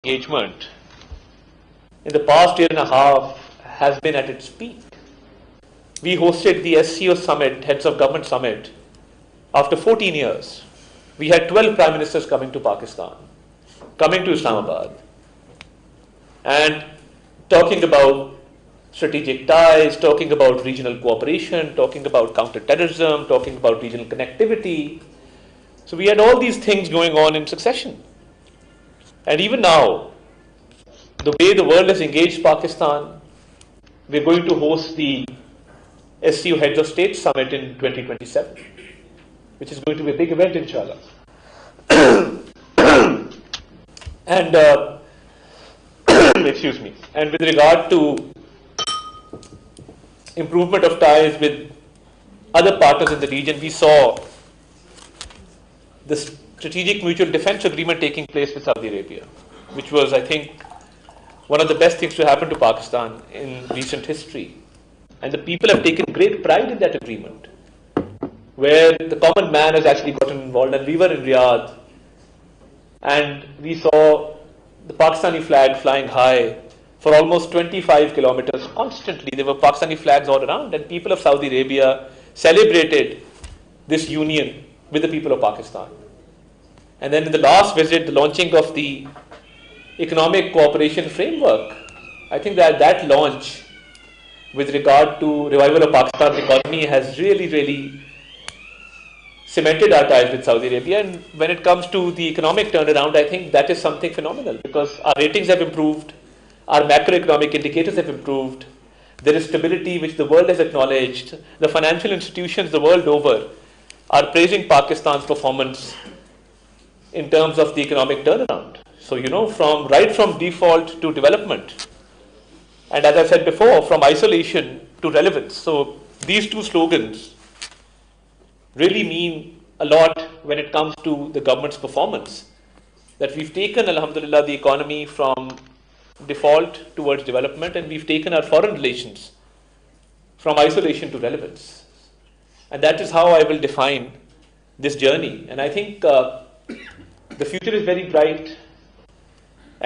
engagement in the past year and a half has been at its peak. We hosted the SCO summit, Heads of Government Summit, after 14 years. We had 12 prime ministers coming to Pakistan, coming to Islamabad, and talking about strategic ties, talking about regional cooperation, talking about counter-terrorism, talking about regional connectivity. So we had all these things going on in succession. And even now, the way the world has engaged Pakistan, we're going to host the SCO Heads of State Summit in 2027, which is going to be a big event, inshallah. And excuse me. And with regard to improvement of ties with other partners in the region, we saw the Strategic Mutual Defense Agreement taking place with Saudi Arabia, which was, I think, one of the best things to happen to Pakistan in recent history. And the people have taken great pride in that agreement, where the common man has actually gotten involved. And we were in Riyadh, and we saw the Pakistani flag flying high for almost 25 kilometers constantly. There were Pakistani flags all around, and people of Saudi Arabia celebrated this union with the people of Pakistan. And then in the last visit, the launching of the Economic Cooperation Framework, I think that launch with regard to revival of Pakistan's economy has really cemented our ties with Saudi Arabia. And when it comes to the economic turnaround, I think that is something phenomenal, because our ratings have improved, our macroeconomic indicators have improved, there is stability which the world has acknowledged. The financial institutions the world over are praising Pakistan's performance in terms of the economic turnaround. So, right from default to development. And as I said before, from isolation to relevance. So these two slogans really mean a lot when it comes to the government's performance. That we've taken, alhamdulillah, the economy from default towards development, and we've taken our foreign relations from isolation to relevance. And that is how I will define this journey. And I think the future is very bright.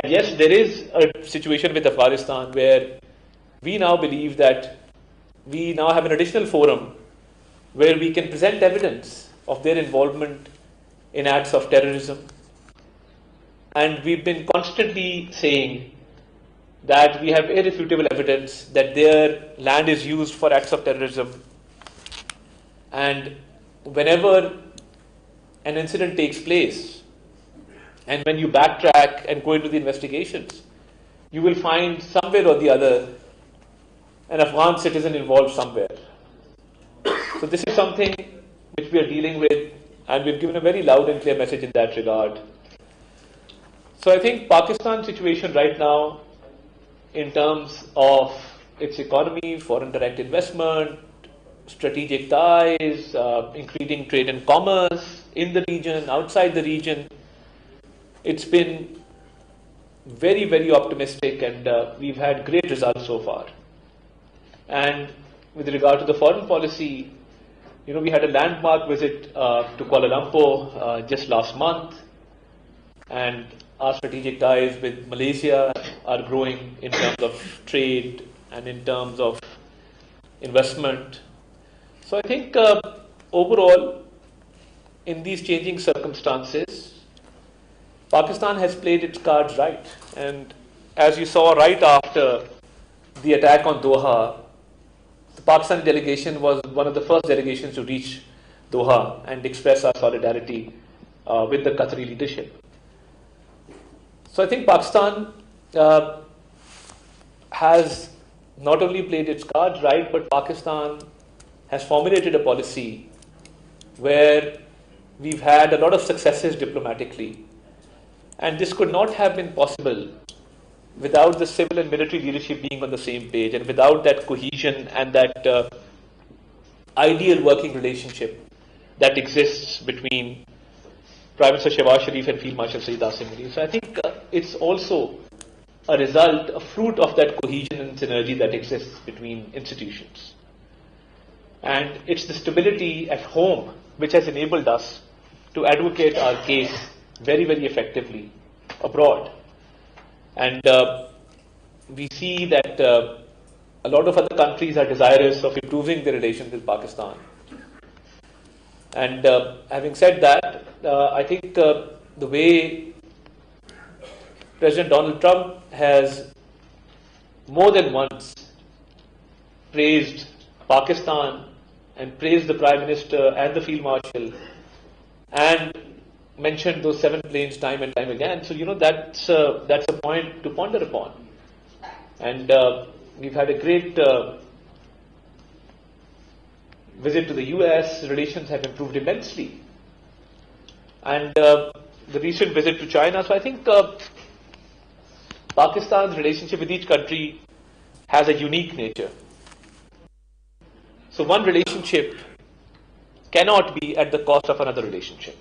And yes, there is a situation with Afghanistan where we now believe that we now have an additional forum where we can present evidence of their involvement in acts of terrorism. And we've been constantly saying that we have irrefutable evidence that their land is used for acts of terrorism. And whenever an incident takes place, and when you backtrack and go into the investigations, you will find somewhere or the other an Afghan citizen involved somewhere. So this is something which we are dealing with, and we've given a very loud and clear message in that regard. So I think Pakistan's situation right now, in terms of its economy, foreign direct investment, strategic ties, increasing trade and commerce in the region, outside the region, it's been very optimistic, and we've had great results so far. And with regard to the foreign policy, we had a landmark visit to Kuala Lumpur just last month, and our strategic ties with Malaysia are growing in terms of trade and in terms of investment. So I think overall, in these changing circumstances, Pakistan has played its cards right. And as you saw right after the attack on Doha, the Pakistan delegation was one of the first delegations to reach Doha and express our solidarity with the Qatari leadership. So I think Pakistan has not only played its cards right, but Pakistan has formulated a policy where we've had a lot of successes diplomatically. And this could not have been possible without the civil and military leadership being on the same page, and without that cohesion and that ideal working relationship that exists between Prime Minister Shehbaz Sharif and Field Marshal Saeed Asim Ali. So I think it's also a result, a fruit of that cohesion and synergy that exists between institutions. And it's the stability at home which has enabled us to advocate our case very effectively abroad. And we see that a lot of other countries are desirous of improving their relations with Pakistan. And having said that, I think the way President Donald Trump has more than once praised Pakistan and praised the Prime Minister and the Field Marshal and mentioned those 7 planes time and time again. So, that's a point to ponder upon. And we've had a great visit to the US. Relations have improved immensely. And the recent visit to China. So I think Pakistan's relationship with each country has a unique nature. So one relationship cannot be at the cost of another relationship.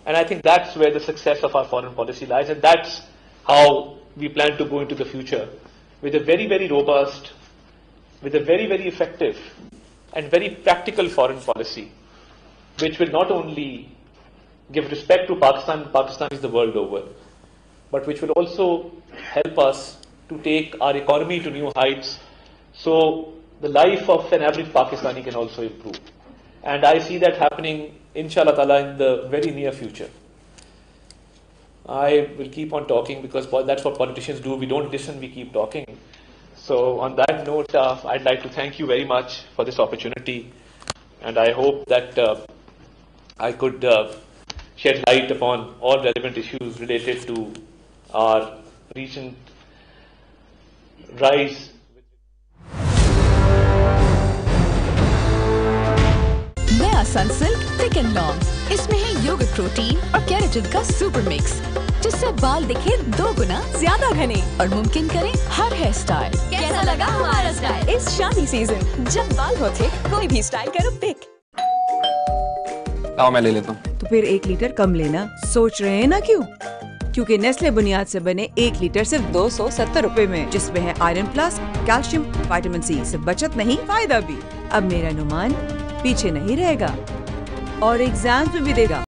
And I think that's where the success of our foreign policy lies, and that's how we plan to go into the future, with a very, very robust, with a very, very effective and very practical foreign policy, which will not only give respect to Pakistan, Pakistanis the world over, but which will also help us to take our economy to new heights, so the life of an average Pakistani can also improve. And I see that happening, inshallah ta'ala, in the very near future. I will keep on talking because that's what politicians do. We don't listen, we keep talking. So on that note, I'd like to thank you very much for this opportunity. And I hope that I could shed light upon all relevant issues related to our recent rise. नया Sunsilk thick and long, इसमें है yogurt protein और keratin का super mix, जिससे बाल दिखे 2 गुना ज्यादा घने और मुमकिन करे हर हेयर स्टाइल। कैसा लगा हमारा स्टाइल इस शादी सीजन? जब बाल हो थिक, कोई भी स्टाइल करो पिक। आओ मैं ले लेता हूँ। तो फिर 1 लीटर कम लेना। सोच रहे हैं ना क्यों? क्योंकि नेस्ले बुनियाद से बने 1 लीटर सिर्फ 270 रुपए में, जिसमें है iron plus, calcium, vitamin C. सिर्फ बचत नहीं, फायदा भी। अब मेरा अनुमान पीछे नहीं रहेगा और एग्जाम्स में भी देगा।